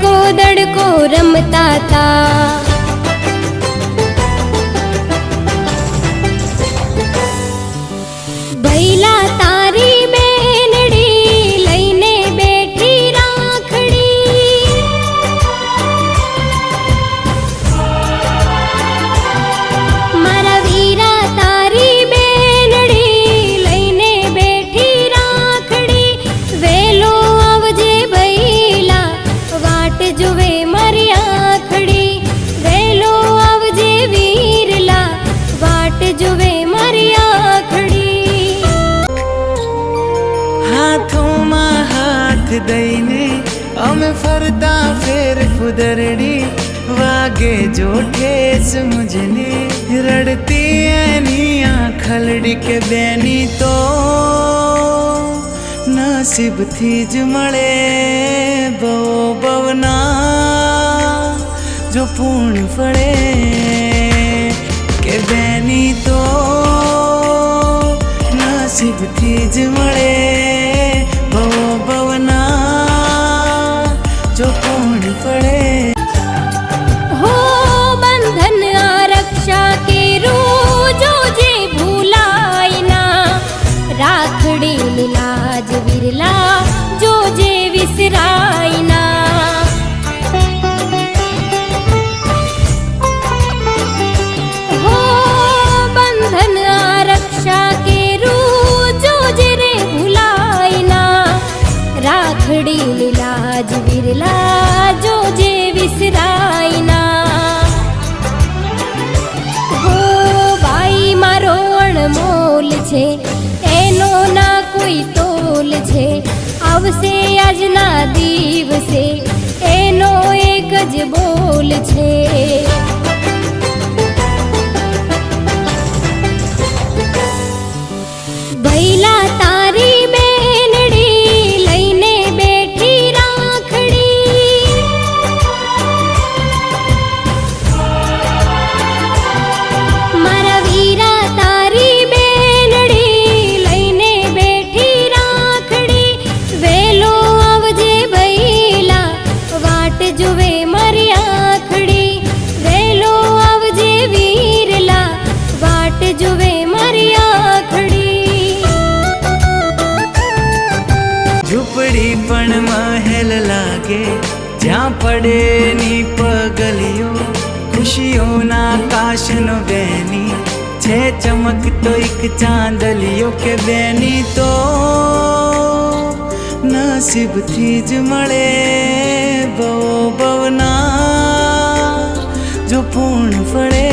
दड़को दड़को रमता था। भैला तारी बेनड़ी लईने बैठी राखड़ी। मारा वीरा तारी बेनड़ी लईने बैठी राखड़ी। वेलो आवजे भैला वाट जुवे मारी आखड़ी। वेलो आवजे वीरला वाट जुवे मारी आखड़ी। हाथों में हाथ दईने अमे फरता फेर फुदरड़ी। वागे जो ठेस मुझने रड़ती एनी आखलड़ी के बेनी तो नसीब थी ज मळे बो बवना जो पूर्ण फळे के बेनी तो नसीब थी ज मळे बो बवना जो पूर्ण फळे। हो बंधन आरक्षा के रोजो जे भूलाय ना। राखड़ी लाज विरला जो जे विसराय ना। हो बंधन आरक्षा के रोजो जे रे भूलाय ना। राखड़ी लाज विरला जो जे विसराय ना। हो भाई मारो अणमोल छे एनो ना कोई तोल छे। आवसे આજના દિવસે એનો એક જ બોલ છે। ભૈલા તારી બેનડી લઈને બેઠી રાખડી। મારા વીરા તારી બેનડી લઈને બેઠી રાખડી। વેલો આવજે ભૈલા વાટ જુએ મારી આખડી। વેલો આવજે વીરલા વાટ જુએ મારી આખડી। झूपड़ी पण महल लागे ज्यां पड़े नी पगलियो। खुशियों ना काशनो बेनी छे चमक तो एक चांदलियो के बेनी तो नसीब थी ज मळे बो बवना जो पूर्ण फळे।